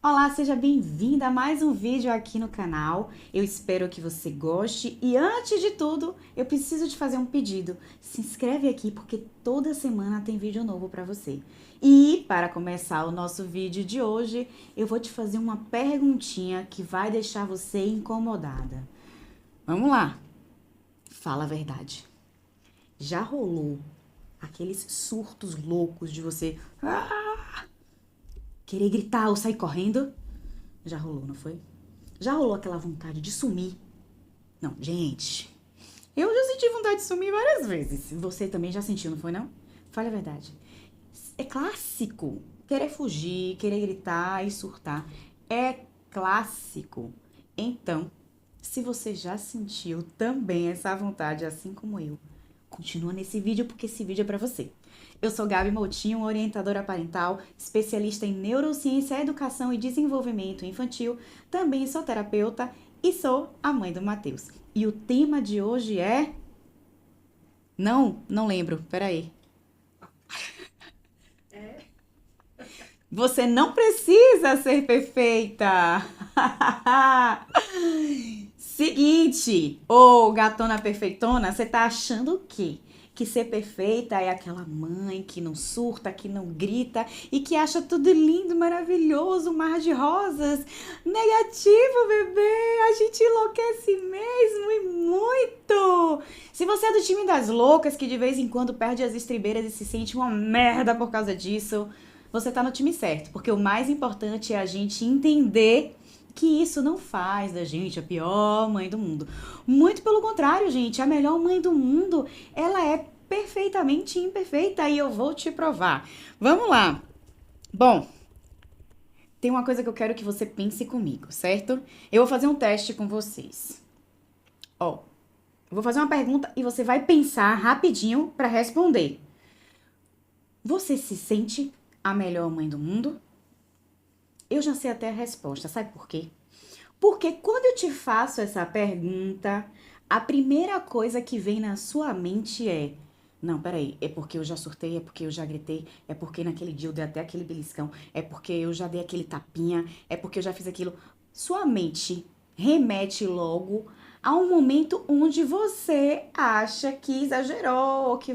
Olá, seja bem-vinda a mais um vídeo aqui no canal. Eu espero que você goste e antes de tudo, eu preciso te fazer um pedido. Se inscreve aqui porque toda semana tem vídeo novo para você. E para começar o nosso vídeo de hoje, eu vou te fazer uma perguntinha que vai deixar você incomodada. Vamos lá. Fala a verdade. Já rolou aqueles surtos loucos de você querer gritar ou sair correndo? Já rolou, não foi? Já rolou aquela vontade de sumir? Não, gente. Eu já senti vontade de sumir várias vezes. Você também já sentiu, não foi não? Fale a verdade. É clássico. Querer fugir, querer gritar e surtar. É clássico. Então, se você já sentiu também essa vontade, assim como eu, continua nesse vídeo porque esse vídeo é pra você. Eu sou Gabi Moutinho, orientadora parental, especialista em neurociência, educação e desenvolvimento infantil, também sou terapeuta e sou a mãe do Matheus. E o tema de hoje é... Não lembro, peraí. Você não precisa ser perfeita! Seguinte, ô gatona perfeitona, você tá achando o quê? Que ser perfeita é aquela mãe que não surta, que não grita e que acha tudo lindo, maravilhoso, um mar de rosas. Negativo, bebê! A gente enlouquece mesmo e muito! Se você é do time das loucas que de vez em quando perde as estribeiras e se sente uma merda por causa disso, você tá no time certo, porque o mais importante é a gente entender que isso não faz da gente a pior mãe do mundo. Muito pelo contrário, gente, a melhor mãe do mundo, ela é perfeitamente imperfeita e eu vou te provar. Vamos lá. Bom, tem uma coisa que eu quero que você pense comigo, certo? Eu vou fazer um teste com vocês. Ó, eu vou fazer uma pergunta e você vai pensar rapidinho para responder. Você se sente a melhor mãe do mundo? Eu já sei até a resposta, sabe por quê? Porque quando eu te faço essa pergunta, a primeira coisa que vem na sua mente é: não, peraí, é porque eu já surtei, é porque eu já gritei, é porque naquele dia eu dei até aquele beliscão, é porque eu já dei aquele tapinha, é porque eu já fiz aquilo. Sua mente remete logo a um momento onde você acha que exagerou, que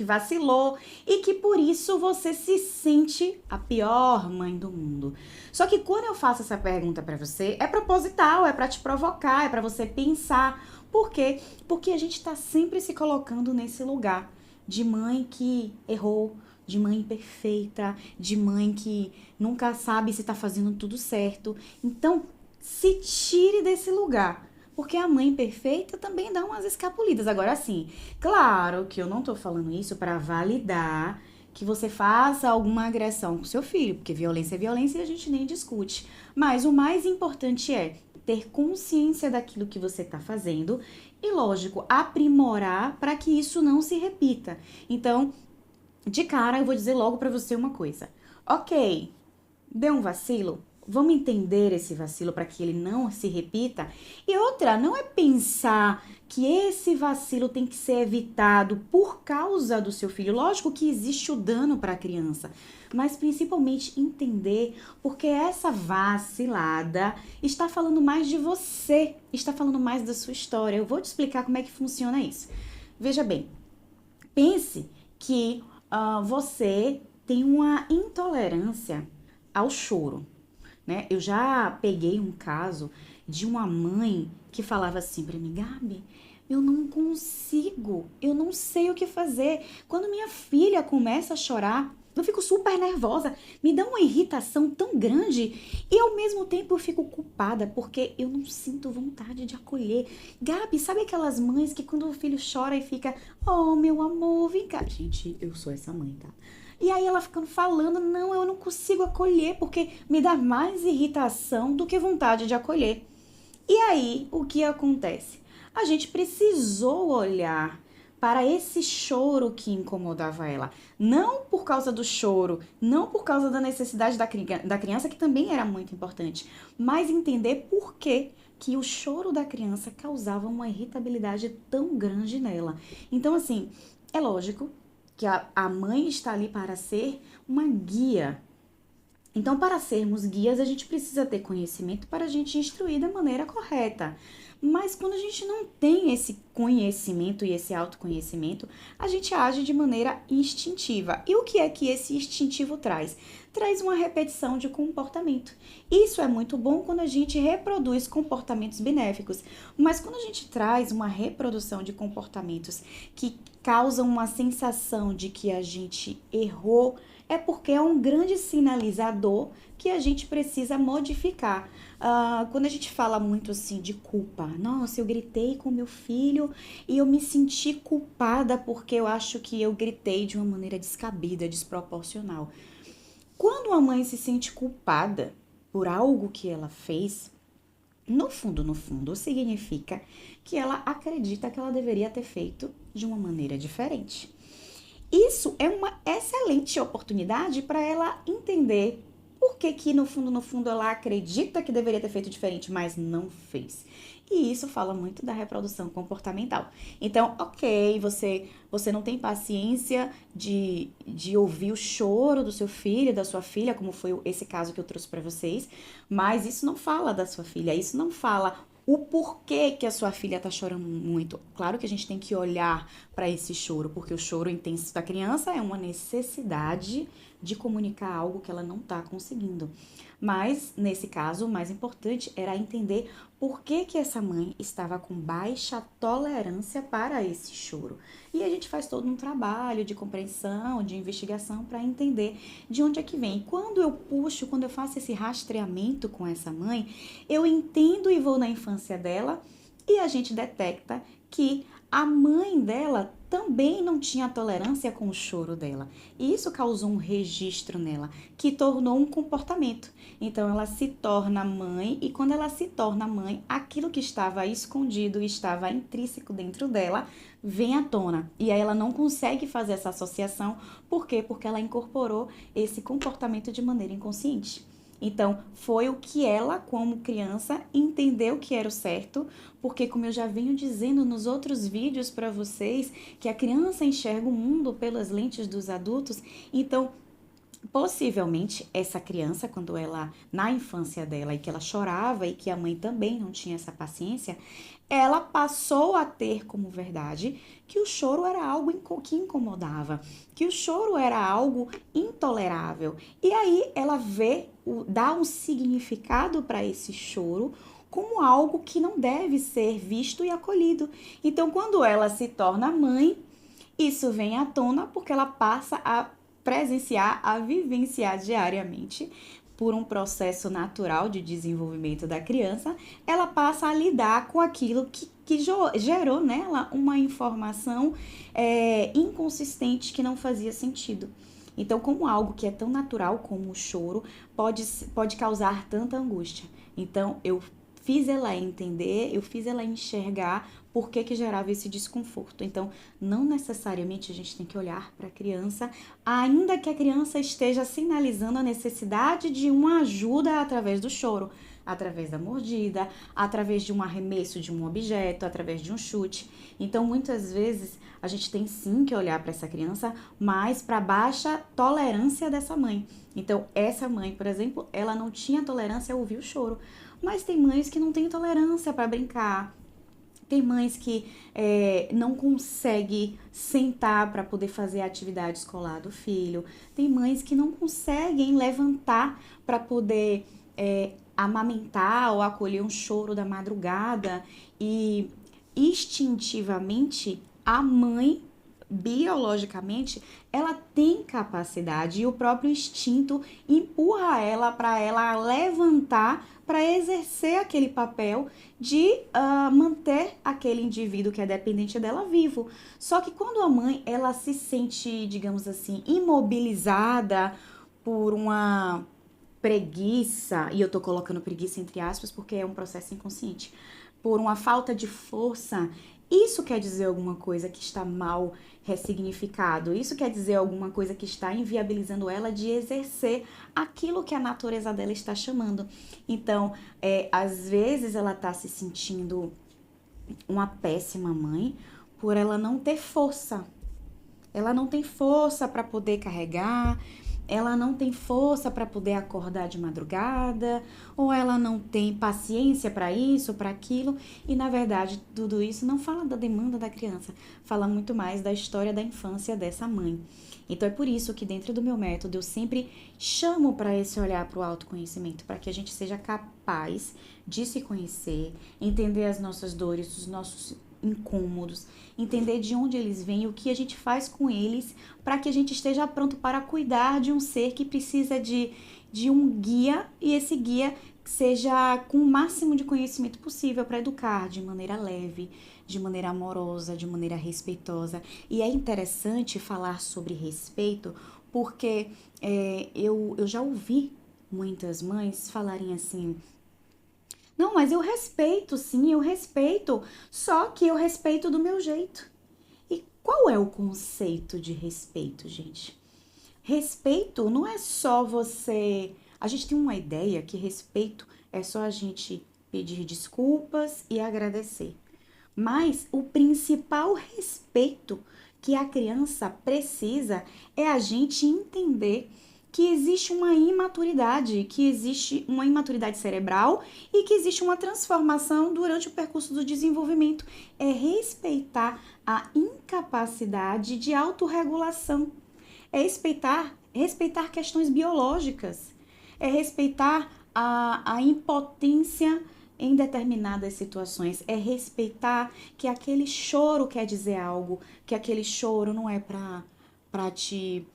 vacilou e que por isso você se sente a pior mãe do mundo. Só que quando eu faço essa pergunta pra você, é proposital, é pra te provocar, é pra você pensar. Por quê? Porque a gente tá sempre se colocando nesse lugar de mãe que errou, de mãe imperfeita, de mãe que nunca sabe se tá fazendo tudo certo. Então, se tire desse lugar. Porque a mãe perfeita também dá umas escapulidas. Agora, sim, claro que eu não tô falando isso pra validar que você faça alguma agressão com seu filho, porque violência é violência e a gente nem discute. Mas o mais importante é ter consciência daquilo que você está fazendo e, lógico, aprimorar para que isso não se repita. Então, de cara, eu vou dizer logo para você uma coisa. Ok, deu um vacilo? Vamos entender esse vacilo para que ele não se repita? E outra, não é pensar que esse vacilo tem que ser evitado por causa do seu filho. Lógico que existe o dano para a criança, mas principalmente entender porque essa vacilada está falando mais de você, está falando mais da sua história. Eu vou te explicar como é que funciona isso. Veja bem, pense que você tem uma intolerância ao choro, né? Eu já peguei um caso de uma mãe que falava assim pra mim: Gabi, eu não consigo, eu não sei o que fazer. Quando minha filha começa a chorar, eu fico super nervosa, me dá uma irritação tão grande e ao mesmo tempo eu fico culpada porque eu não sinto vontade de acolher. Gabi, sabe aquelas mães que quando o filho chora e fica: oh, meu amor, vem cá. Gente, eu sou essa mãe, tá? E aí ela ficando falando: não, eu não consigo acolher porque me dá mais irritação do que vontade de acolher. E aí, o que acontece? A gente precisou olhar para esse choro que incomodava ela. Não por causa do choro, não por causa da necessidade da criança, que também era muito importante, mas entender por que o choro da criança causava uma irritabilidade tão grande nela. Então, assim, é lógico que a mãe está ali para ser uma guia, Então, para sermos guias, a gente precisa ter conhecimento para a gente instruir da maneira correta. Mas quando a gente não tem esse conhecimento e esse autoconhecimento, a gente age de maneira instintiva. E o que é que esse instintivo traz? Traz uma repetição de comportamento. Isso é muito bom quando a gente reproduz comportamentos benéficos, mas quando a gente traz uma reprodução de comportamentos que causam uma sensação de que a gente errou, é porque é um grande sinalizador que a gente precisa modificar. Quando a gente fala muito assim de culpa, nossa, eu gritei com meu filho e eu me senti culpada porque eu acho que eu gritei de uma maneira descabida, desproporcional. Quando a mãe se sente culpada por algo que ela fez, no fundo, significa que ela acredita que ela deveria ter feito de uma maneira diferente. Isso é uma excelente oportunidade para ela entender por que que no fundo, ela acredita que deveria ter feito diferente, mas não fez. E isso fala muito da reprodução comportamental. Então, ok, você não tem paciência de ouvir o choro do seu filho, da sua filha, como foi esse caso que eu trouxe para vocês, mas isso não fala da sua filha, isso não fala o porquê que a sua filha tá chorando muito. Claro que a gente tem que olhar para esse choro, porque o choro intenso da criança é uma necessidade de comunicar algo que ela não tá conseguindo. Mas, nesse caso, o mais importante era entender por que que essa mãe estava com baixa tolerância para esse choro. E a gente faz todo um trabalho de compreensão, de investigação para entender de onde é que vem. Quando eu faço esse rastreamento com essa mãe, eu entendo e vou na infância dela e a gente detecta que a mãe dela também não tinha tolerância com o choro dela. E isso causou um registro nela, que tornou um comportamento. Então ela se torna mãe, e quando ela se torna mãe, aquilo que estava escondido, estava intrínseco dentro dela, vem à tona. E aí ela não consegue fazer essa associação. Por quê? Porque ela incorporou esse comportamento de maneira inconsciente. Então, foi o que ela, como criança, entendeu que era o certo, porque como eu já venho dizendo nos outros vídeos para vocês, que a criança enxerga o mundo pelas lentes dos adultos, então possivelmente essa criança, quando ela, na infância dela, e que ela chorava e que a mãe também não tinha essa paciência, ela passou a ter como verdade que o choro era algo que incomodava, que o choro era algo intolerável. E aí ela dá um significado para esse choro como algo que não deve ser visto e acolhido. Então, quando ela se torna mãe, isso vem à tona porque ela passa a presenciar, a vivenciar diariamente por um processo natural de desenvolvimento da criança, ela passa a lidar com aquilo que gerou nela uma informação inconsistente que não fazia sentido. Então, como algo que é tão natural como o choro pode causar tanta angústia. Então, eu fiz ela entender, eu fiz ela enxergar por que que gerava esse desconforto. Então, não necessariamente a gente tem que olhar para a criança, ainda que a criança esteja sinalizando a necessidade de uma ajuda através do choro, através da mordida, através de um arremesso de um objeto, através de um chute. Então, muitas vezes, a gente tem sim que olhar para essa criança, mas para a baixa tolerância dessa mãe. Então, essa mãe, por exemplo, ela não tinha tolerância a ouvir o choro. Mas tem mães que não têm tolerância para brincar. Tem mães que não conseguem sentar para poder fazer a atividade escolar do filho. Tem mães que não conseguem levantar para poder amamentar ou acolher um choro da madrugada. E instintivamente, a mãe, biologicamente, ela tem capacidade e o próprio instinto empurra ela para ela levantar para exercer aquele papel de manter aquele indivíduo que é dependente dela vivo. Só que quando a mãe ela se sente, digamos assim, imobilizada por uma preguiça, e eu tô colocando preguiça entre aspas porque é um processo inconsciente, por uma falta de força, isso quer dizer alguma coisa que está mal ressignificado. Isso quer dizer alguma coisa que está inviabilizando ela de exercer aquilo que a natureza dela está chamando. Então, às vezes ela está se sentindo uma péssima mãe por ela não ter força. Ela não tem força para poder carregar, ela não tem força para poder acordar de madrugada, ou ela não tem paciência para isso, para aquilo, e na verdade tudo isso não fala da demanda da criança, fala muito mais da história da infância dessa mãe. Então é por isso que dentro do meu método eu sempre chamo para esse olhar para o autoconhecimento, para que a gente seja capaz de se conhecer, entender as nossas dores, os nossos incômodos, entender de onde eles vêm, o que a gente faz com eles, para que a gente esteja pronto para cuidar de um ser que precisa de um guia, e esse guia seja com o máximo de conhecimento possível para educar de maneira leve, de maneira amorosa, de maneira respeitosa. E é interessante falar sobre respeito, porque eu já ouvi muitas mães falarem assim: não, mas eu respeito, sim, eu respeito, só que eu respeito do meu jeito. E qual é o conceito de respeito, gente? Respeito não é só você. A gente tem uma ideia que respeito é só a gente pedir desculpas e agradecer. Mas o principal respeito que a criança precisa é a gente entender que existe uma imaturidade, que existe uma imaturidade cerebral e que existe uma transformação durante o percurso do desenvolvimento. É respeitar a incapacidade de autorregulação, é respeitar questões biológicas, é respeitar a impotência em determinadas situações, é respeitar que aquele choro quer dizer algo, que aquele choro não é para te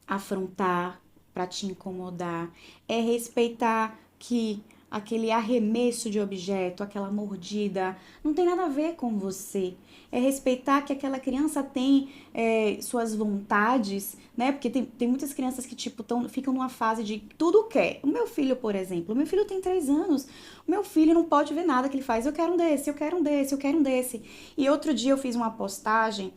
afrontar, para te incomodar, é respeitar que aquele arremesso de objeto, aquela mordida, não tem nada a ver com você. É respeitar que aquela criança tem suas vontades, né? Porque tem muitas crianças que, tipo, ficam numa fase de tudo quer. O meu filho, por exemplo, o meu filho tem 3 anos, o meu filho não pode ver nada que ele faz. Eu quero um desse, eu quero um desse, eu quero um desse. E outro dia eu fiz uma postagem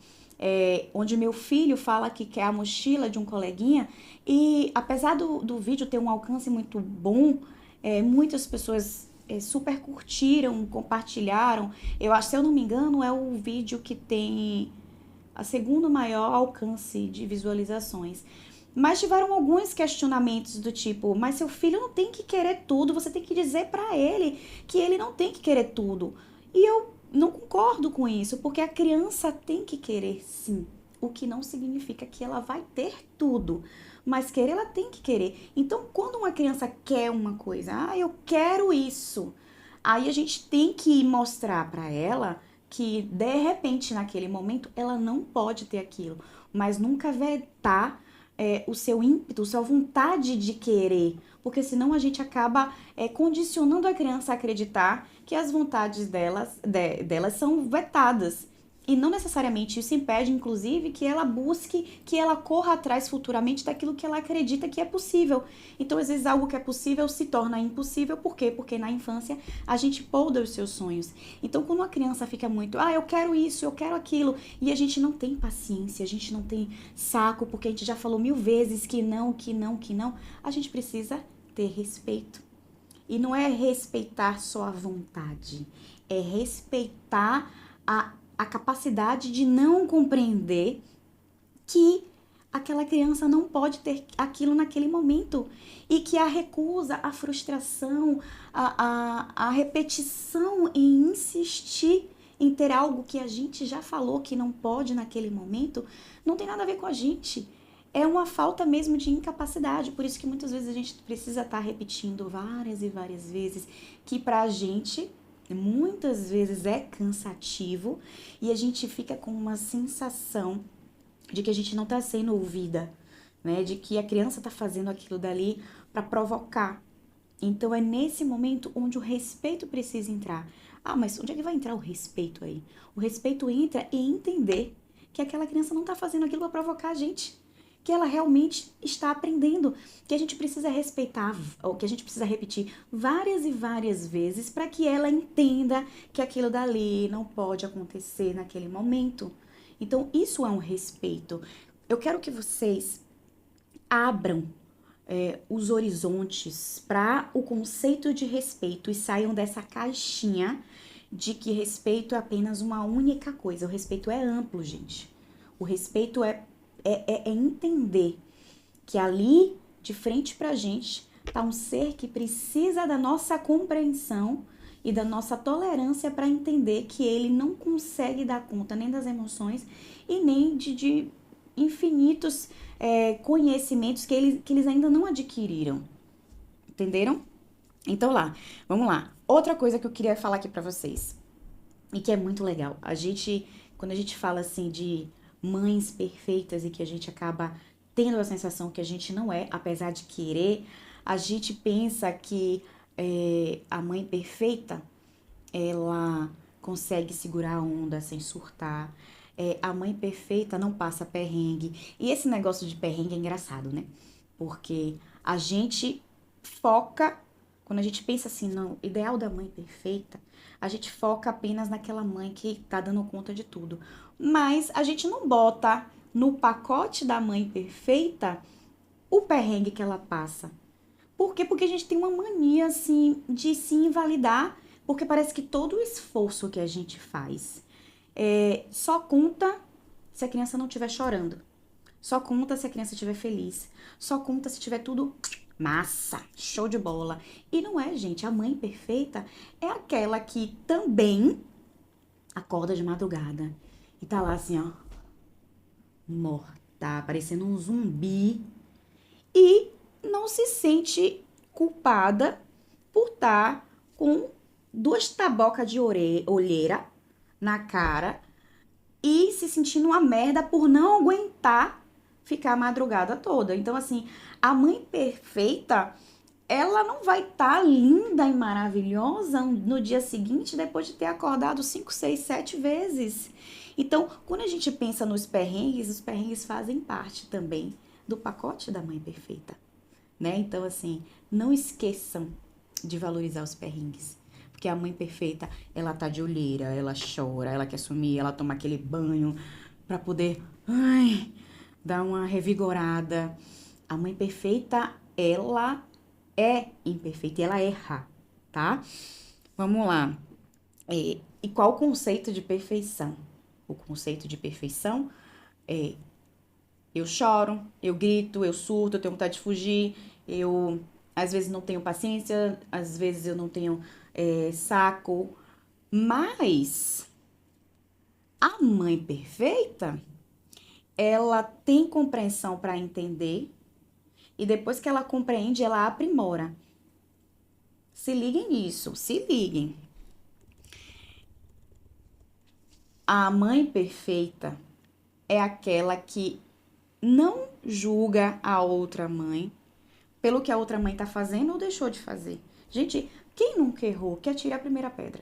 onde meu filho fala que quer a mochila de um coleguinha, e apesar do vídeo ter um alcance muito bom, muitas pessoas super curtiram, compartilharam. Eu acho, se eu não me engano, é o vídeo que tem a segundo maior alcance de visualizações. Mas tiveram alguns questionamentos do tipo: mas seu filho não tem que querer tudo, você tem que dizer pra ele que ele não tem que querer tudo. E eu não concordo com isso, porque a criança tem que querer sim, o que não significa que ela vai ter tudo, mas querer ela tem que querer. Então, quando uma criança quer uma coisa, eu quero isso, aí a gente tem que mostrar para ela que de repente naquele momento ela não pode ter aquilo, mas nunca vetar o seu ímpeto, a sua vontade de querer, porque senão a gente acaba condicionando a criança a acreditar que as vontades delas são vetadas. E não necessariamente isso impede, inclusive, que ela busque, que ela corra atrás futuramente daquilo que ela acredita que é possível. Então, às vezes, algo que é possível se torna impossível. Por quê? Porque na infância a gente polda os seus sonhos. Então, quando uma criança fica muito, eu quero isso, eu quero aquilo, e a gente não tem paciência, a gente não tem saco, porque a gente já falou 1000 vezes que não, que não, que não, a gente precisa ter respeito. E não é respeitar só a vontade, é respeitar a capacidade de não compreender que aquela criança não pode ter aquilo naquele momento. E que a recusa, a frustração, a repetição em insistir em ter algo que a gente já falou que não pode naquele momento, não tem nada a ver com a gente. É uma falta mesmo de incapacidade. Por isso que muitas vezes a gente precisa estar repetindo várias e várias vezes que pra gente muitas vezes é cansativo, e a gente fica com uma sensação de que a gente não está sendo ouvida, né? De que a criança está fazendo aquilo dali para provocar. Então é nesse momento onde o respeito precisa entrar. Mas onde é que vai entrar o respeito aí? O respeito entra em entender que aquela criança não está fazendo aquilo para provocar a gente, que ela realmente está aprendendo, que a gente precisa respeitar, ou que a gente precisa repetir várias e várias vezes para que ela entenda que aquilo dali não pode acontecer naquele momento. Então, isso é um respeito. Eu quero que vocês abram os horizontes para o conceito de respeito e saiam dessa caixinha de que respeito é apenas uma única coisa. O respeito é amplo, gente. O respeito é entender que ali, de frente pra gente, tá um ser que precisa da nossa compreensão e da nossa tolerância para entender que ele não consegue dar conta nem das emoções e nem de infinitos conhecimentos que eles ainda não adquiriram. Entenderam? Então vamos lá. Outra coisa que eu queria falar aqui pra vocês e que é muito legal. Quando a gente fala assim de mães perfeitas e que a gente acaba tendo a sensação que a gente não é, apesar de querer, a gente pensa que a mãe perfeita, ela consegue segurar a onda sem surtar. A mãe perfeita não passa perrengue. E esse negócio de perrengue é engraçado, né? Porque a gente foca, quando a gente pensa assim, não, ideal da mãe perfeita, a gente foca apenas naquela mãe que tá dando conta de tudo. Mas a gente não bota no pacote da mãe perfeita o perrengue que ela passa. Por quê? Porque a gente tem uma mania, assim, de se invalidar, porque parece que todo o esforço que a gente faz só conta se a criança não estiver chorando. Só conta se a criança estiver feliz. Só conta se tiver tudo massa, show de bola. E não é, gente. A mãe perfeita é aquela que também acorda de madrugada e tá lá assim, ó, morta, parecendo um zumbi e não se sente culpada por estar com duas tabocas de olheira na cara e se sentindo uma merda por não aguentar ficar a madrugada toda. Então, assim, a mãe perfeita, ela não vai estar linda e maravilhosa no dia seguinte depois de ter acordado 5, 6, 7 vezes. Então, quando a gente pensa nos perrengues, os perrengues fazem parte também do pacote da mãe perfeita, né? Então, assim, não esqueçam de valorizar os perrengues. Porque a mãe perfeita, ela tá de olheira, ela chora, ela quer sumir, ela toma aquele banho pra poder, dar uma revigorada. A mãe perfeita, ela é imperfeita e ela erra, tá? Vamos lá. E qual o conceito de perfeição? O conceito de perfeição é eu choro, eu grito, eu surto, eu tenho vontade de fugir, eu às vezes não tenho paciência, às vezes eu não tenho saco, mas a mãe perfeita, ela tem compreensão para entender e depois que ela compreende, ela aprimora. Se liguem nisso, se liguem. A mãe perfeita é aquela que não julga a outra mãe pelo que a outra mãe tá fazendo ou deixou de fazer. Gente, quem nunca errou que atire a primeira pedra?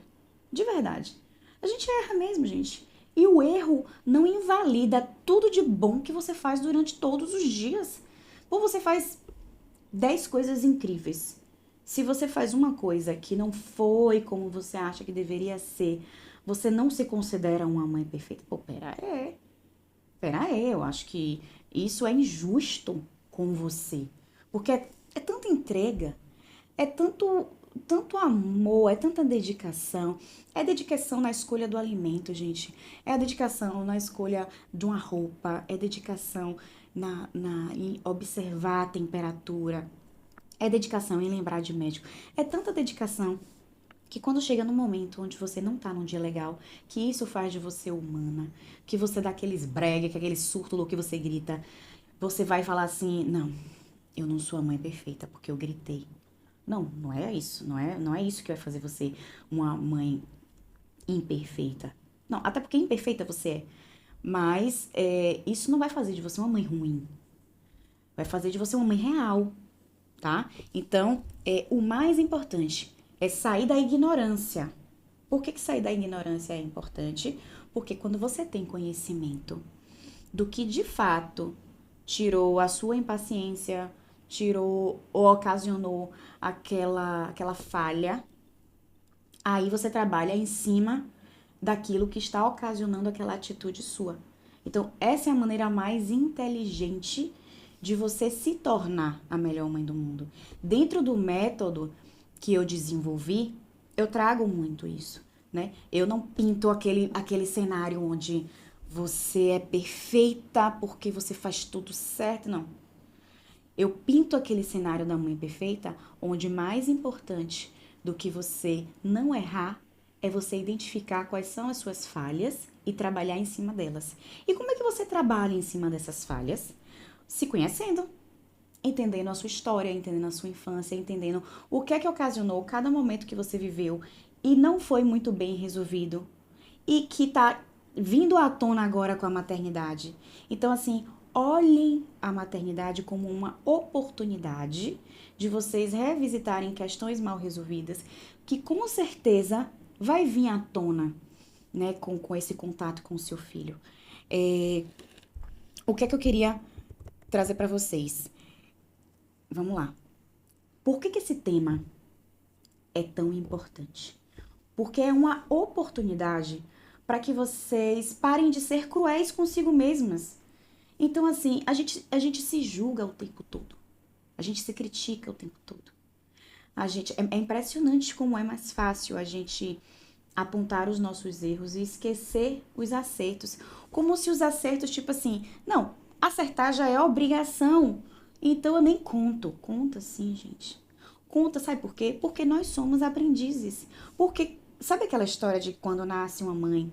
De verdade. A gente erra mesmo, gente. E o erro não invalida tudo de bom que você faz durante todos os dias. Ou você faz 10 coisas incríveis. Se você faz uma coisa que não foi como você acha que deveria ser, você não se considera uma mãe perfeita? Pô, pera aí, eu acho que isso é injusto com você. Porque é tanta entrega, é tanto amor, é tanta dedicação. É dedicação na escolha do alimento, gente. É a dedicação na escolha de uma roupa. É dedicação em observar a temperatura. É dedicação em lembrar de médico. É tanta dedicação que quando chega no momento onde você não tá num dia legal, que isso faz de você humana, que você dá aqueles brega, que aquele surto louco que você grita, você vai falar assim, não, eu não sou a mãe perfeita porque eu gritei. Não, não é isso, não é isso que vai fazer você uma mãe imperfeita. Não, até porque imperfeita você é. Mas isso não vai fazer de você uma mãe ruim. Vai fazer de você uma mãe real, tá? Então, o mais importante é sair da ignorância. Por que sair da ignorância é importante? Porque quando você tem conhecimento do que de fato tirou a sua impaciência, tirou ou ocasionou aquela falha, aí você trabalha em cima daquilo que está ocasionando aquela atitude sua. Então, essa é a maneira mais inteligente de você se tornar a melhor mãe do mundo. Dentro do método que eu desenvolvi, eu trago muito isso, né? Eu não pinto aquele cenário onde você é perfeita porque você faz tudo certo, não. Eu pinto aquele cenário da mãe perfeita, onde mais importante do que você não errar é você identificar quais são as suas falhas e trabalhar em cima delas. E como é que você trabalha em cima dessas falhas? Se conhecendo, entendendo a sua história, entendendo a sua infância, entendendo o que é que ocasionou cada momento que você viveu e não foi muito bem resolvido e que tá vindo à tona agora com a maternidade. Então, assim, olhem a maternidade como uma oportunidade de vocês revisitarem questões mal resolvidas, que com certeza vai vir à tona, né, com esse contato com o seu filho. O que é que eu queria trazer para vocês? Vamos lá. Por que esse tema é tão importante? Porque é uma oportunidade para que vocês parem de ser cruéis consigo mesmas. Então, assim, a gente se julga o tempo todo. A gente se critica o tempo todo. É impressionante como é mais fácil a gente apontar os nossos erros e esquecer os acertos. Como se os acertos, tipo assim, não, acertar já é obrigação. Então eu nem conto. Conta sim, gente. Conta, sabe por quê? Porque nós somos aprendizes. Porque, sabe aquela história de quando nasce uma mãe?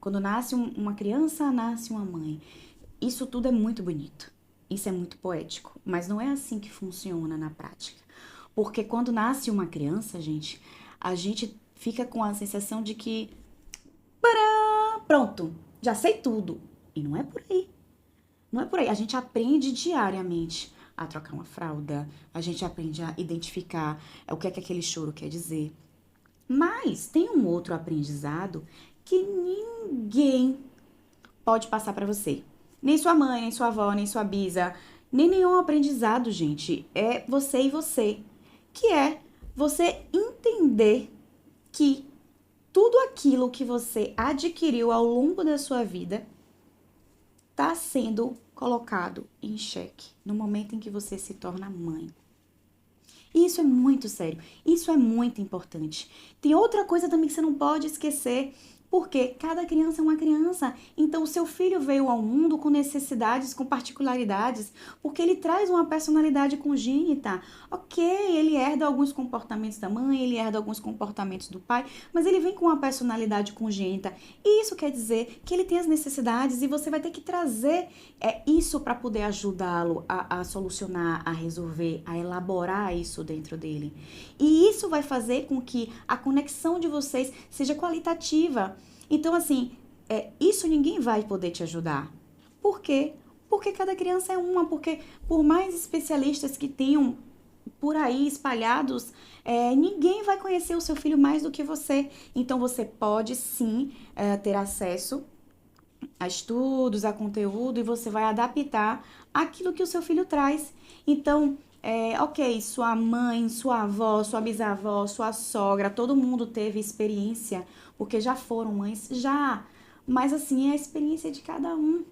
Quando nasce uma criança, nasce uma mãe. Isso tudo é muito bonito. Isso é muito poético. Mas não é assim que funciona na prática. Porque quando nasce uma criança, gente, a gente fica com a sensação de que, pronto, já sei tudo. E não é por aí. Não é por aí. A gente aprende diariamente a trocar uma fralda, a gente aprende a identificar o que é que aquele choro quer dizer. Mas tem um outro aprendizado que ninguém pode passar para você. Nem sua mãe, nem sua avó, nem sua bisa, nem nenhum aprendizado, gente. É você e você. Que é você entender que tudo aquilo que você adquiriu ao longo da sua vida está sendo colocado em xeque no momento em que você se torna mãe. E isso é muito sério, isso é muito importante. Tem outra coisa também que você não pode esquecer, porque cada criança é uma criança. Então, o seu filho veio ao mundo com necessidades, com particularidades, porque ele traz uma personalidade congênita. Ok, ele herda alguns comportamentos da mãe, ele herda alguns comportamentos do pai, mas ele vem com uma personalidade congênita. E isso quer dizer que ele tem as necessidades e você vai ter que trazer isso para poder ajudá-lo a solucionar, a resolver, a elaborar isso dentro dele. E isso vai fazer com que a conexão de vocês seja qualitativa. Então, assim, isso ninguém vai poder te ajudar. Por quê? Porque cada criança é uma, porque por mais especialistas que tenham por aí espalhados, ninguém vai conhecer o seu filho mais do que você. Então, você pode sim ter acesso a estudos, a conteúdo, e você vai adaptar aquilo que o seu filho traz. Então, ok, sua mãe, sua avó, sua bisavó, sua sogra, todo mundo teve experiência, porque já foram mães, já. Mas assim, é a experiência de cada um.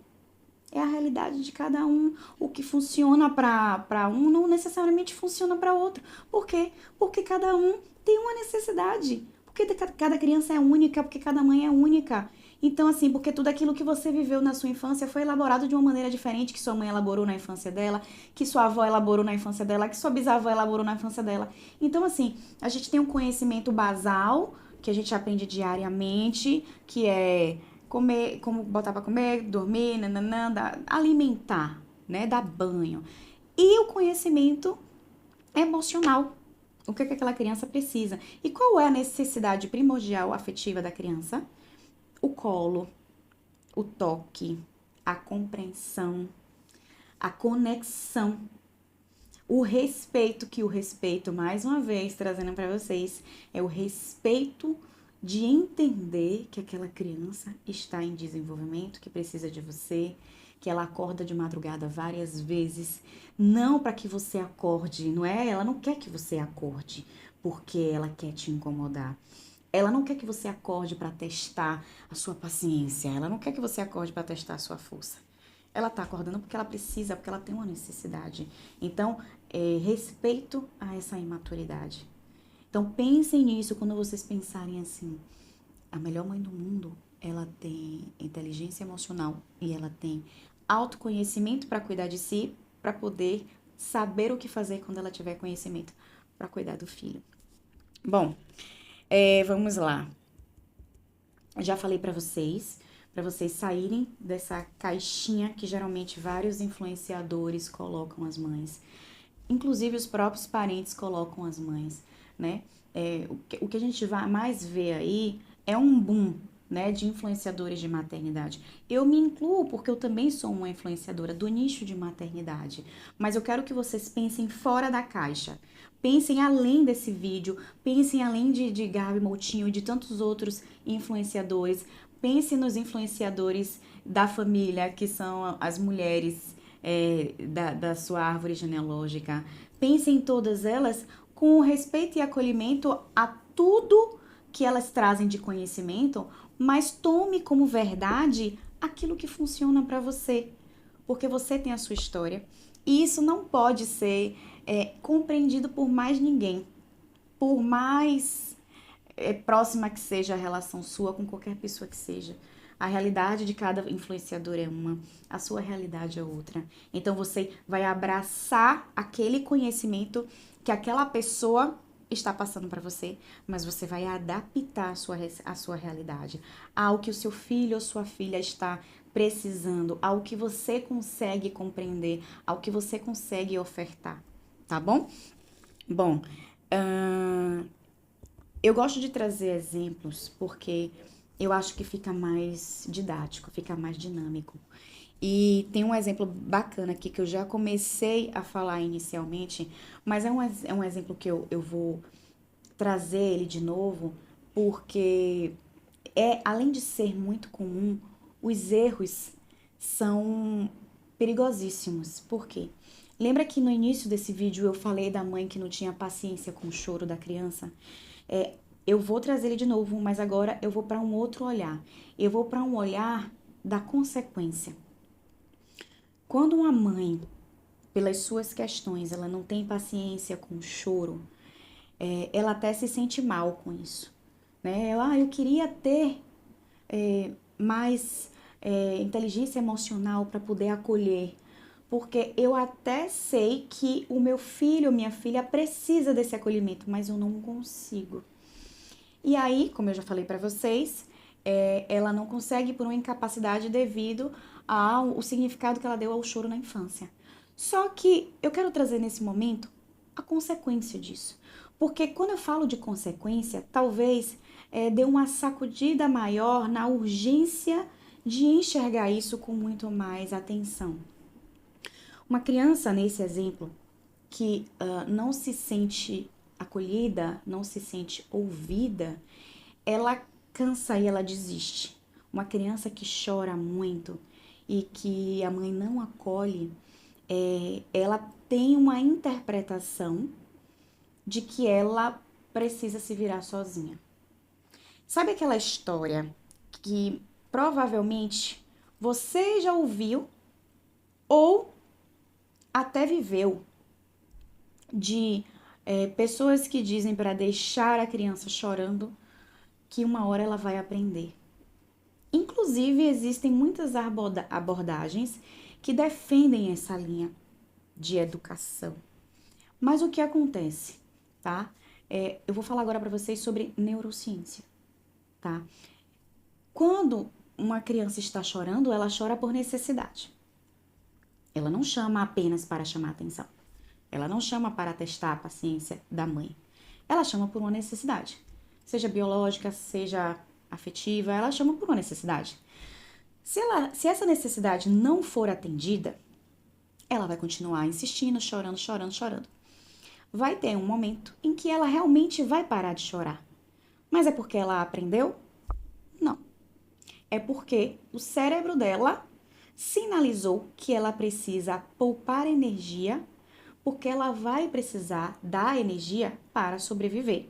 É a realidade de cada um. O que funciona para um não necessariamente funciona para outro. Por quê? Porque cada um tem uma necessidade. Porque cada criança é única, porque cada mãe é única. Então, assim, porque tudo aquilo que você viveu na sua infância foi elaborado de uma maneira diferente que sua mãe elaborou na infância dela, que sua avó elaborou na infância dela, que sua bisavó elaborou na infância dela. Então, assim, a gente tem um conhecimento basal que a gente aprende diariamente, que é comer, como botar para comer, dormir, nananã, alimentar, né, dar banho. E o conhecimento emocional, o que aquela criança precisa. E qual é a necessidade primordial afetiva da criança? O colo, o toque, a compreensão, a conexão, o respeito, que o respeito, mais uma vez, trazendo para vocês, é o respeito de entender que aquela criança está em desenvolvimento, que precisa de você, que ela acorda de madrugada várias vezes, não para que você acorde, não é? Ela não quer que você acorde porque ela quer te incomodar. Ela não quer que você acorde para testar a sua paciência, ela não quer que você acorde para testar a sua força. Ela tá acordando porque ela precisa, porque ela tem uma necessidade. Então, respeito a essa imaturidade. Então, pensem nisso quando vocês pensarem assim. A melhor mãe do mundo, ela tem inteligência emocional e ela tem autoconhecimento para cuidar de si, para poder saber o que fazer quando ela tiver conhecimento para cuidar do filho. Bom, vamos lá. Já falei para vocês saírem dessa caixinha que geralmente vários influenciadores colocam as mães. Inclusive os próprios parentes colocam as mães, né? O que a gente mais vê aí é um boom, né, de influenciadores de maternidade. Eu me incluo porque eu também sou uma influenciadora do nicho de maternidade, mas eu quero que vocês pensem fora da caixa. Pensem além desse vídeo, pensem além de Gabi Moutinho e de tantos outros influenciadores. Pensem nos influenciadores da família, que são as mulheres da sua árvore genealógica. Pense em todas elas com respeito e acolhimento a tudo que elas trazem de conhecimento, mas tome como verdade aquilo que funciona para você, porque você tem a sua história e isso não pode ser compreendido por mais ninguém, por mais próxima que seja a relação sua com qualquer pessoa que seja. A realidade de cada influenciador é uma, a sua realidade é outra. Então você vai abraçar aquele conhecimento que aquela pessoa está passando para você, mas você vai adaptar a sua realidade ao que o seu filho ou sua filha está precisando, ao que você consegue compreender, ao que você consegue ofertar, tá bom? Bom, eu gosto de trazer exemplos porque eu acho que fica mais didático, fica mais dinâmico. E tem um exemplo bacana aqui que eu já comecei a falar inicialmente, mas é um exemplo que eu vou trazer ele de novo, porque além de ser muito comum, os erros são perigosíssimos. Por quê? Lembra que no início desse vídeo eu falei da mãe que não tinha paciência com o choro da criança? Eu vou trazer ele de novo, mas agora eu vou para um outro olhar. Eu vou para um olhar da consequência. Quando uma mãe, pelas suas questões, ela não tem paciência com o choro, ela até se sente mal com isso, né? Eu queria ter mais inteligência emocional para poder acolher, porque eu até sei que o meu filho ou minha filha precisa desse acolhimento, mas eu não consigo. E aí, como eu já falei para vocês, ela não consegue por uma incapacidade devido ao significado que ela deu ao choro na infância. Só que eu quero trazer nesse momento a consequência disso. Porque quando eu falo de consequência, talvez dê uma sacudida maior na urgência de enxergar isso com muito mais atenção. Uma criança, nesse exemplo, que não se sente acolhida, não se sente ouvida, ela cansa e ela desiste. Uma criança que chora muito e que a mãe não acolhe, ela tem uma interpretação de que ela precisa se virar sozinha. Sabe aquela história que provavelmente você já ouviu ou até viveu de pessoas que dizem para deixar a criança chorando que uma hora ela vai aprender. Inclusive, existem muitas abordagens que defendem essa linha de educação. Mas o que acontece, tá? Eu vou falar agora para vocês sobre neurociência, tá? Quando uma criança está chorando, ela chora por necessidade. Ela não chama apenas para chamar atenção. Ela não chama para testar a paciência da mãe. Ela chama por uma necessidade. Seja biológica, seja afetiva, ela chama por uma necessidade. Se essa necessidade não for atendida, ela vai continuar insistindo, chorando, chorando, chorando. Vai ter um momento em que ela realmente vai parar de chorar. Mas é porque ela aprendeu? Não. É porque o cérebro dela sinalizou que ela precisa poupar energia, porque ela vai precisar da energia para sobreviver.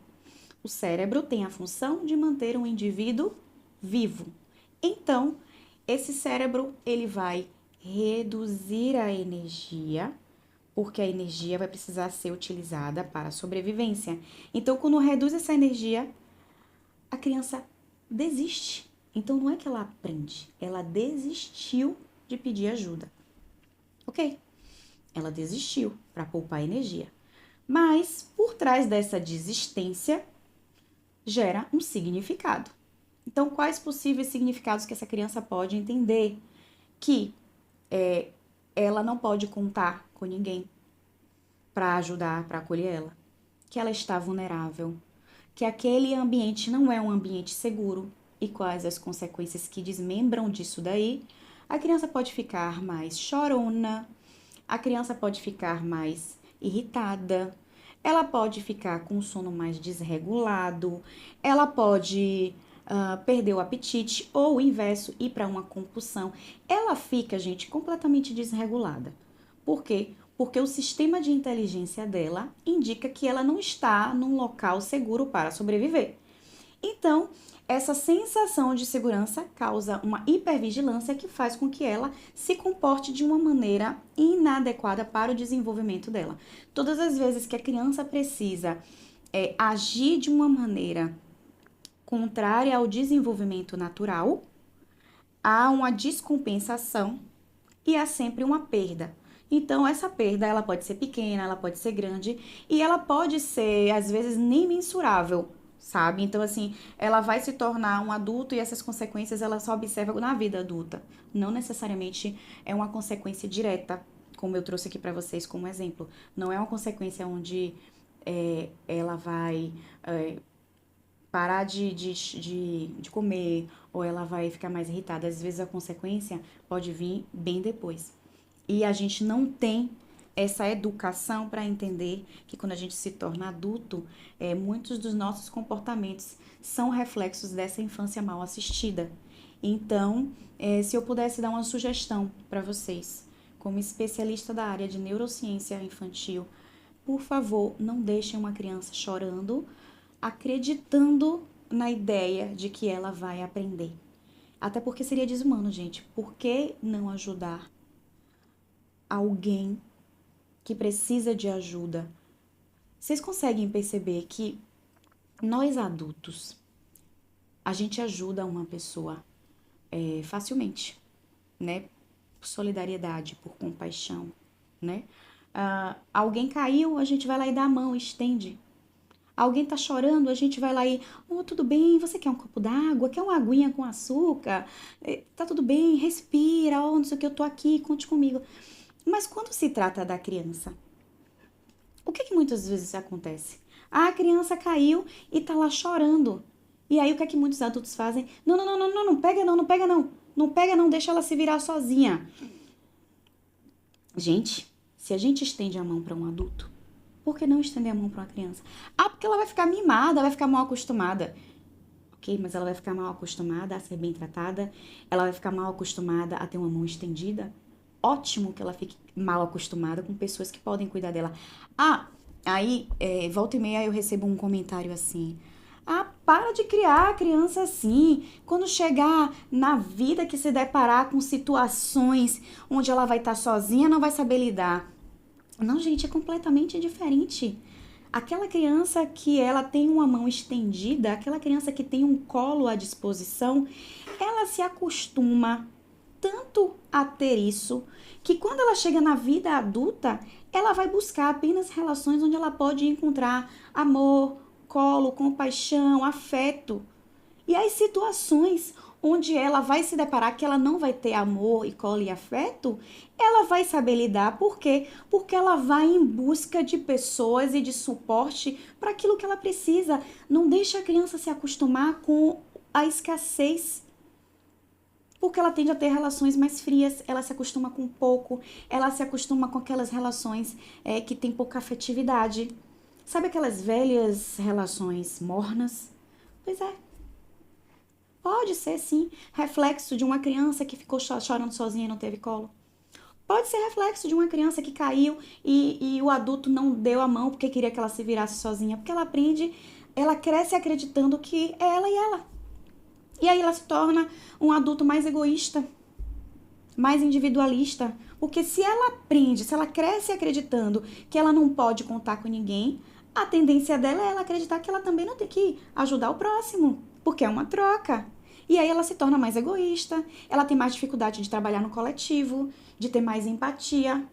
O cérebro tem a função de manter um indivíduo vivo. Então, esse cérebro, ele vai reduzir a energia, porque a energia vai precisar ser utilizada para a sobrevivência. Então, quando reduz essa energia, a criança desiste. Então, não é que ela aprende, ela desistiu de pedir ajuda. Ok? Ela desistiu para poupar energia. Mas, por trás dessa desistência, gera um significado. Então, quais possíveis significados que essa criança pode entender? Que ela não pode contar com ninguém para ajudar, para acolher ela. Que ela está vulnerável. Que aquele ambiente não é um ambiente seguro. E quais as consequências que desmembram disso daí? A criança pode ficar mais chorona, a criança pode ficar mais irritada, ela pode ficar com o sono mais desregulado, ela pode perder o apetite ou o inverso, ir para uma compulsão. Ela fica, gente, completamente desregulada. Por quê? Porque o sistema de inteligência dela indica que ela não está num local seguro para sobreviver. Então, essa sensação de segurança causa uma hipervigilância que faz com que ela se comporte de uma maneira inadequada para o desenvolvimento dela. Todas as vezes que a criança precisa agir de uma maneira contrária ao desenvolvimento natural, há uma descompensação e há sempre uma perda. Então, essa perda, ela pode ser pequena, ela pode ser grande e ela pode ser, às vezes, nem mensurável, sabe? Então, assim, ela vai se tornar um adulto e essas consequências ela só observa na vida adulta. Não necessariamente é uma consequência direta, como eu trouxe aqui para vocês como exemplo. Não é uma consequência onde ela vai parar de comer ou ela vai ficar mais irritada. Às vezes a consequência pode vir bem depois. E a gente não tem essa educação para entender que quando a gente se torna adulto, muitos dos nossos comportamentos são reflexos dessa infância mal assistida. Então, se eu pudesse dar uma sugestão para vocês, como especialista da área de neurociência infantil, por favor, não deixem uma criança chorando, acreditando na ideia de que ela vai aprender. Até porque seria desumano, gente. Por que não ajudar alguém que precisa de ajuda? Vocês conseguem perceber que nós adultos, a gente ajuda uma pessoa facilmente, né? Por solidariedade, por compaixão, né? Alguém caiu, a gente vai lá e dá a mão, estende. Alguém tá chorando, a gente vai lá e, tudo bem, você quer um copo d'água? Quer uma aguinha com açúcar? Tá tudo bem, respira, não sei o que, eu tô aqui, conte comigo. Mas quando se trata da criança, o que muitas vezes acontece? A criança caiu e tá lá chorando. E aí o que muitos adultos fazem? Não pega não, não pega não. Não pega não, deixa ela se virar sozinha. Gente, se a gente estende a mão para um adulto, por que não estender a mão para uma criança? Porque ela vai ficar mimada, vai ficar mal acostumada. Ok, mas ela vai ficar mal acostumada a ser bem tratada, ela vai ficar mal acostumada a ter uma mão estendida. Ótimo que ela fique mal acostumada com pessoas que podem cuidar dela. Aí, volta e meia eu recebo um comentário assim: para de criar a criança assim. Quando chegar na vida que se deparar com situações onde ela vai estar sozinha, não vai saber lidar. Não, gente, é completamente diferente. Aquela criança que ela tem uma mão estendida, aquela criança que tem um colo à disposição, ela se acostuma tanto a ter isso, que quando ela chega na vida adulta, ela vai buscar apenas relações onde ela pode encontrar amor, colo, compaixão, afeto. E as situações onde ela vai se deparar que ela não vai ter amor e colo e afeto, ela vai saber lidar. Por quê? Porque ela vai em busca de pessoas e de suporte para aquilo que ela precisa. Não deixa a criança se acostumar com a escassez, porque ela tende a ter relações mais frias, ela se acostuma com pouco, ela se acostuma com aquelas relações que tem pouca afetividade. Sabe aquelas velhas relações mornas? Pois é. Pode ser, sim, reflexo de uma criança que ficou chorando sozinha e não teve colo. Pode ser reflexo de uma criança que caiu e o adulto não deu a mão porque queria que ela se virasse sozinha. Porque ela aprende, ela cresce acreditando que é ela e ela. E aí ela se torna um adulto mais egoísta, mais individualista. Porque se ela aprende, se ela cresce acreditando que ela não pode contar com ninguém, a tendência dela é ela acreditar que ela também não tem que ajudar o próximo, porque é uma troca. E aí ela se torna mais egoísta, ela tem mais dificuldade de trabalhar no coletivo, de ter mais empatia.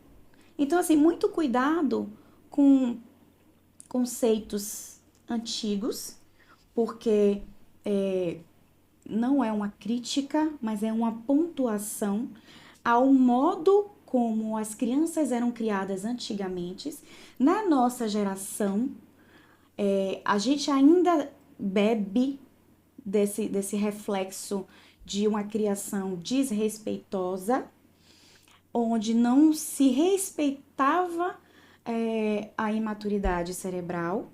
Então, assim, muito cuidado com conceitos antigos, porque não é uma crítica, mas é uma pontuação ao modo como as crianças eram criadas antigamente. Na nossa geração, a gente ainda bebe desse reflexo de uma criação desrespeitosa, onde não se respeitava a imaturidade cerebral,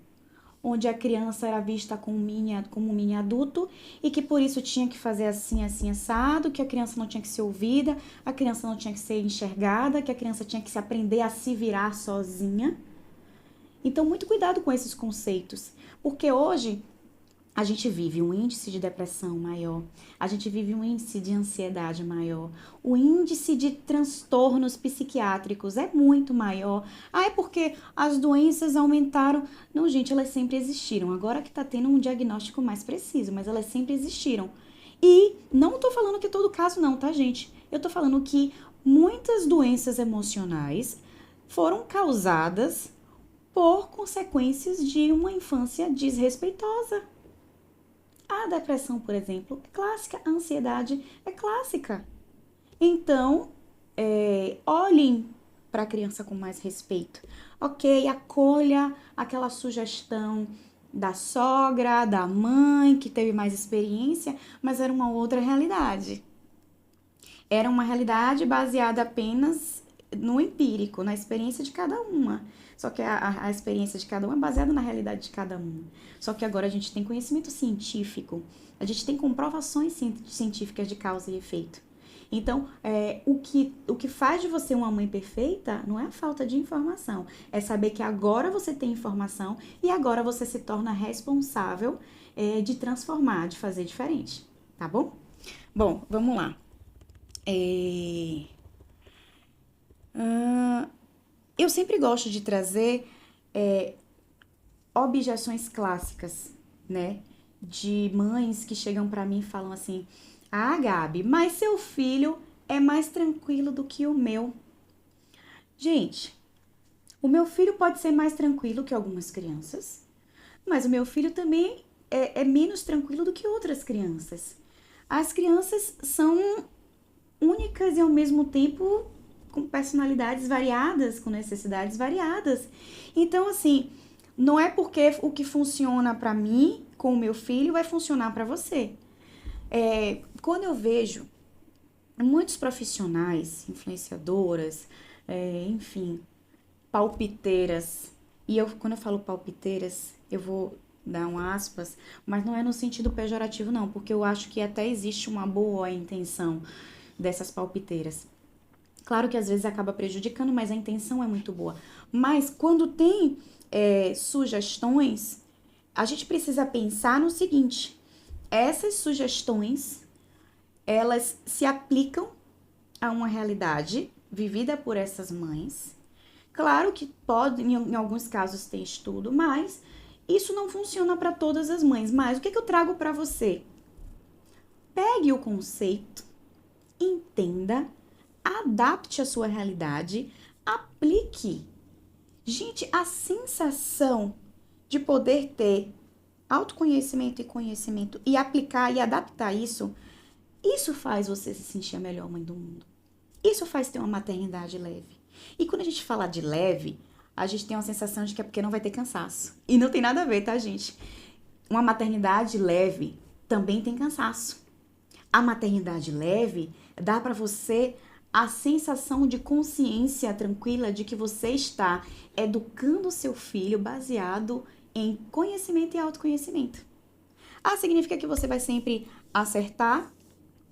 onde a criança era vista como um mini adulto e que por isso tinha que fazer assim, assim, assado, que a criança não tinha que ser ouvida, a criança não tinha que ser enxergada, que a criança tinha que se aprender a se virar sozinha. Então, muito cuidado com esses conceitos, porque hoje a gente vive um índice de depressão maior, a gente vive um índice de ansiedade maior, o índice de transtornos psiquiátricos é muito maior. Ah, é porque as doenças aumentaram. Não, gente, elas sempre existiram. Agora que tá tendo um diagnóstico mais preciso, mas elas sempre existiram. E não tô falando que todo caso não, tá, gente? Eu tô falando que muitas doenças emocionais foram causadas por consequências de uma infância desrespeitosa. A depressão, por exemplo, é clássica, a ansiedade é clássica. Então, olhem para a criança com mais respeito. Ok, acolha aquela sugestão da sogra, da mãe, que teve mais experiência, mas era uma outra realidade. Era uma realidade baseada apenas no empírico, na experiência de cada uma. Só que a experiência de cada um é baseada na realidade de cada um. Só que agora a gente tem conhecimento científico, a gente tem comprovações científicas de causa e efeito. Então, o que faz de você uma mãe perfeita não é a falta de informação, é saber que agora você tem informação e agora você se torna responsável de transformar, de fazer diferente, tá bom? Bom, vamos lá. Eu sempre gosto de trazer objeções clássicas, né? De mães que chegam pra mim e falam assim: Ah, Gabi, mas seu filho é mais tranquilo do que o meu. Gente, o meu filho pode ser mais tranquilo que algumas crianças, mas o meu filho também é menos tranquilo do que outras crianças. As crianças são únicas e ao mesmo tempo com personalidades variadas, com necessidades variadas. Então, assim, não é porque o que funciona para mim com o meu filho vai funcionar para você. Quando eu vejo muitos profissionais, influenciadoras, enfim, palpiteiras, e quando eu falo palpiteiras, eu vou dar um aspas, mas não é no sentido pejorativo não, porque eu acho que até existe uma boa intenção dessas palpiteiras. Claro que às vezes acaba prejudicando, mas a intenção é muito boa. Mas quando tem sugestões, a gente precisa pensar no seguinte: essas sugestões, elas se aplicam a uma realidade vivida por essas mães. Claro que pode, em alguns casos, ter estudo, mas isso não funciona para todas as mães. Mas o que eu trago para você? Pegue o conceito, entenda, adapte a sua realidade, aplique. Gente, a sensação de poder ter autoconhecimento e conhecimento e aplicar e adaptar isso faz você se sentir a melhor mãe do mundo. Isso faz ter uma maternidade leve. E quando a gente fala de leve, a gente tem uma sensação de que é porque não vai ter cansaço. E não tem nada a ver, tá, gente? Uma maternidade leve também tem cansaço. A maternidade leve dá para você a sensação de consciência tranquila de que você está educando o seu filho baseado em conhecimento e autoconhecimento. Ah, significa que você vai sempre acertar?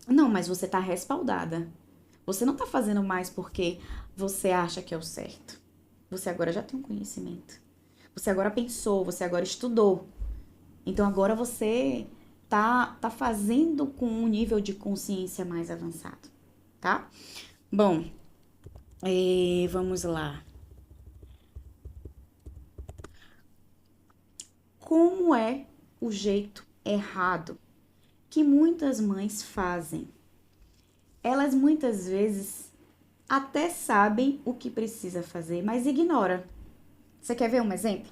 Não, mas você está respaldada. Você não está fazendo mais porque você acha que é o certo. Você agora já tem um conhecimento. Você agora pensou, você agora estudou. Então agora você tá fazendo com um nível de consciência mais avançado, tá? Bom, vamos lá. Como é o jeito errado que muitas mães fazem? Elas muitas vezes até sabem o que precisa fazer, mas ignora. Você quer ver um exemplo?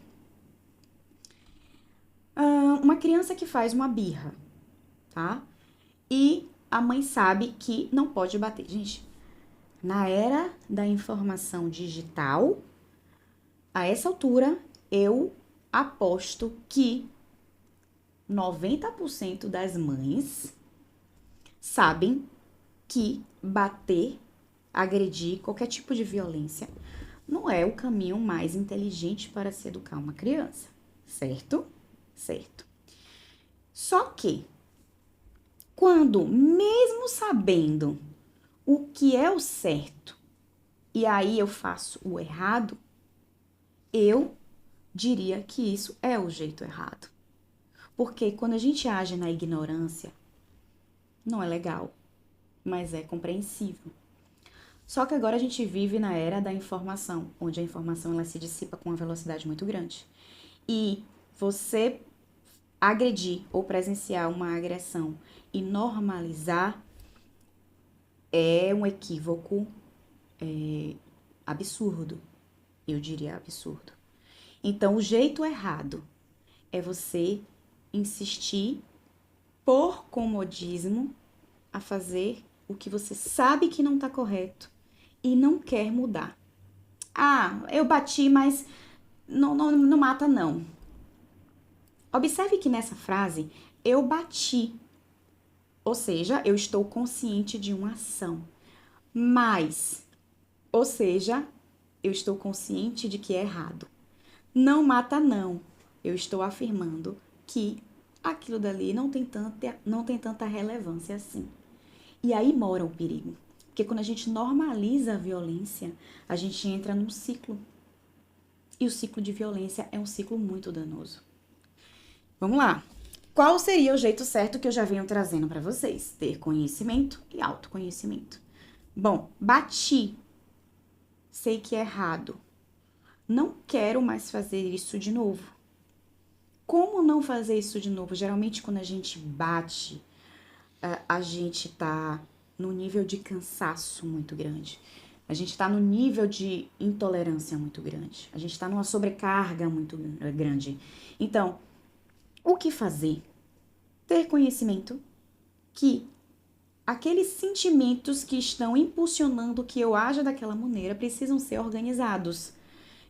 Uma criança que faz uma birra, tá? E a mãe sabe que não pode bater. Gente, na era da informação digital, a essa altura, eu aposto que 90% das mães sabem que bater, agredir, qualquer tipo de violência não é o caminho mais inteligente para se educar uma criança, certo? Certo. Só que, quando, mesmo sabendo o que é o certo, e aí eu faço o errado, eu diria que isso é o jeito errado. Porque quando a gente age na ignorância, não é legal, mas é compreensível. Só que agora a gente vive na era da informação, onde a informação ela se dissipa com uma velocidade muito grande. E você agredir ou presenciar uma agressão e normalizar é um equívoco absurdo. Eu diria absurdo. Então, o jeito errado é você insistir por comodismo a fazer o que você sabe que não tá correto e não quer mudar. Ah, eu bati, mas não mata não. Observe que nessa frase, eu bati. Ou seja, eu estou consciente de uma ação. Mas, ou seja, eu estou consciente de que é errado. Não mata não. Eu estou afirmando que aquilo dali não tem tanta relevância assim. E aí mora o perigo. Porque quando a gente normaliza a violência, a gente entra num ciclo. E o ciclo de violência é um ciclo muito danoso. Vamos lá. Qual seria o jeito certo que eu já venho trazendo para vocês? Ter conhecimento e autoconhecimento. Bom, bati. Sei que é errado. Não quero mais fazer isso de novo. Como não fazer isso de novo? Geralmente, quando a gente bate, a gente tá no nível de cansaço muito grande. A gente tá no nível de intolerância muito grande. A gente tá numa sobrecarga muito grande. Então, o que fazer? Ter conhecimento que aqueles sentimentos que estão impulsionando que eu haja daquela maneira precisam ser organizados.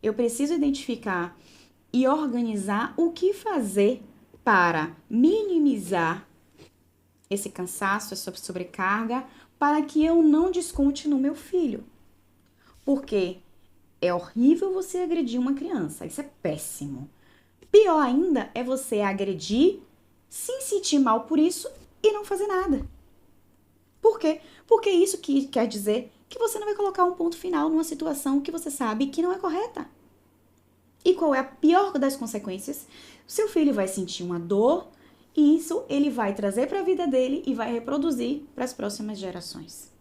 Eu preciso identificar e organizar o que fazer para minimizar esse cansaço, essa sobrecarga, para que eu não desconte no meu filho. Porque é horrível você agredir uma criança, isso é péssimo. Pior ainda é você agredir, se sentir mal por isso e não fazer nada. Por quê? Porque isso que quer dizer que você não vai colocar um ponto final numa situação que você sabe que não é correta. E qual é a pior das consequências? Seu filho vai sentir uma dor e isso ele vai trazer para a vida dele e vai reproduzir para as próximas gerações.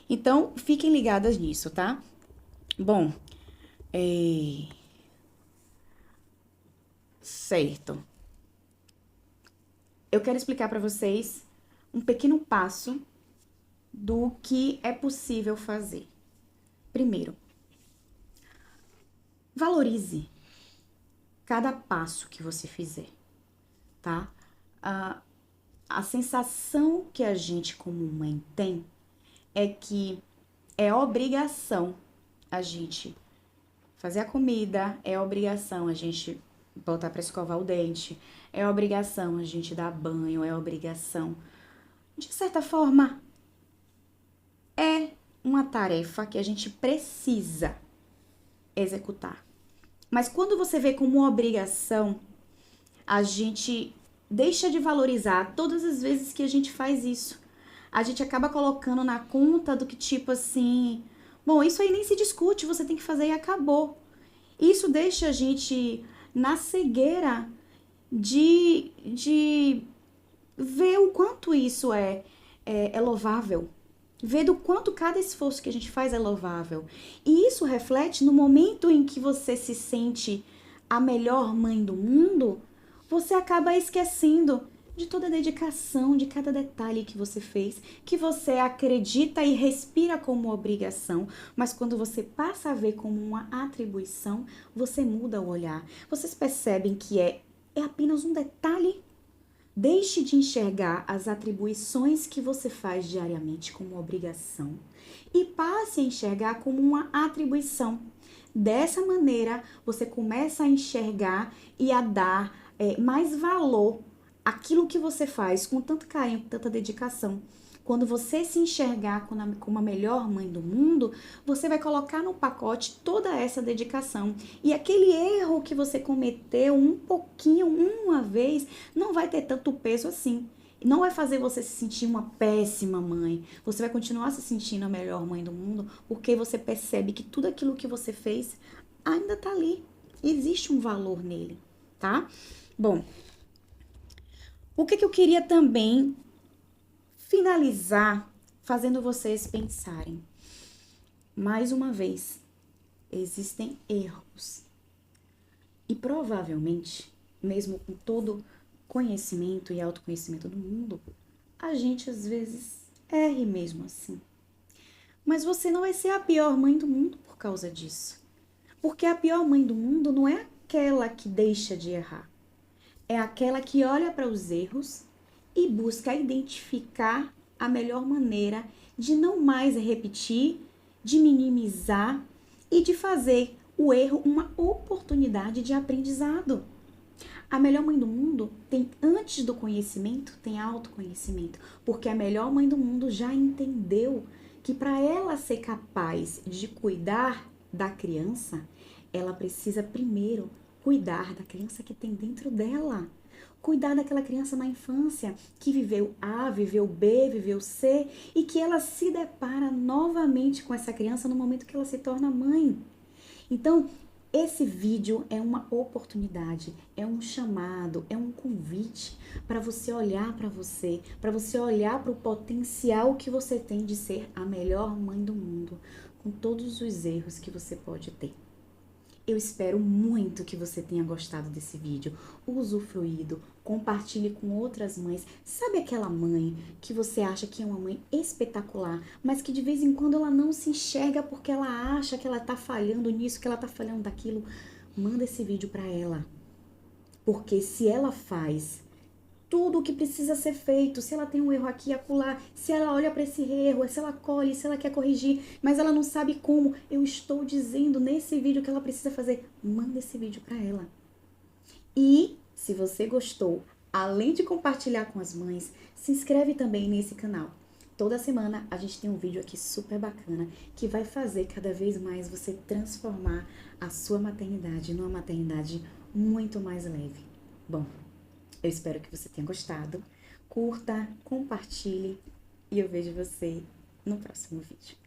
Então, fiquem ligadas nisso, tá? Bom, certo. Eu quero explicar para vocês um pequeno passo do que é possível fazer. Primeiro, valorize cada passo que você fizer, tá? A sensação que a gente como mãe tem é que é obrigação a gente fazer a comida, é obrigação a gente botar para escovar o dente, é obrigação a gente dar banho, é obrigação. De certa forma, é uma tarefa que a gente precisa executar. Mas quando você vê como uma obrigação, a gente deixa de valorizar todas as vezes que a gente faz isso. A gente acaba colocando na conta do que tipo assim, bom, isso aí nem se discute, você tem que fazer e acabou. Isso deixa a gente na cegueira de ver o quanto isso é louvável. Ver do quanto cada esforço que a gente faz é louvável. E isso reflete no momento em que você se sente a melhor mãe do mundo, você acaba esquecendo de toda a dedicação, de cada detalhe que você fez, que você acredita e respira como obrigação, mas quando você passa a ver como uma atribuição, você muda o olhar. Vocês percebem que é apenas um detalhe? Deixe de enxergar as atribuições que você faz diariamente como obrigação e passe a enxergar como uma atribuição. Dessa maneira, você começa a enxergar e a dar mais valor àquilo que você faz com tanto carinho, com tanta dedicação. Quando você se enxergar como a melhor mãe do mundo, você vai colocar no pacote toda essa dedicação. E aquele erro que você cometeu um pouquinho, uma vez, não vai ter tanto peso assim. Não vai fazer você se sentir uma péssima mãe. Você vai continuar se sentindo a melhor mãe do mundo, porque você percebe que tudo aquilo que você fez ainda tá ali. Existe um valor nele, tá? Bom, o que eu queria também finalizar fazendo vocês pensarem. Mais uma vez, existem erros. E provavelmente, mesmo com todo conhecimento e autoconhecimento do mundo, a gente às vezes erre mesmo assim. Mas você não vai ser a pior mãe do mundo por causa disso. Porque a pior mãe do mundo não é aquela que deixa de errar. É aquela que olha para os erros e busca identificar a melhor maneira de não mais repetir, de minimizar e de fazer o erro uma oportunidade de aprendizado. A melhor mãe do mundo tem, antes do conhecimento, tem autoconhecimento, porque a melhor mãe do mundo já entendeu que para ela ser capaz de cuidar da criança, ela precisa primeiro cuidar da criança que tem dentro dela. Cuidar daquela criança na infância, que viveu A, viveu B, viveu C, e que ela se depara novamente com essa criança no momento que ela se torna mãe. Então, esse vídeo é uma oportunidade, é um chamado, é um convite para você olhar para você olhar para o potencial que você tem de ser a melhor mãe do mundo, com todos os erros que você pode ter. Eu espero muito que você tenha gostado desse vídeo, usufruído, compartilhe com outras mães. Sabe aquela mãe que você acha que é uma mãe espetacular, mas que de vez em quando ela não se enxerga porque ela acha que ela tá falhando nisso, que ela tá falhando daquilo? Manda esse vídeo para ela. Porque se ela faz tudo o que precisa ser feito, se ela tem um erro aqui e acolá, se ela olha para esse erro, se ela colhe, se ela quer corrigir, mas ela não sabe como, eu estou dizendo nesse vídeo que ela precisa fazer, manda esse vídeo para ela. E se você gostou, além de compartilhar com as mães, se inscreve também nesse canal. Toda semana a gente tem um vídeo aqui super bacana que vai fazer cada vez mais você transformar a sua maternidade numa maternidade muito mais leve. Bom, eu espero que você tenha gostado. Curta, compartilhe e eu vejo você no próximo vídeo.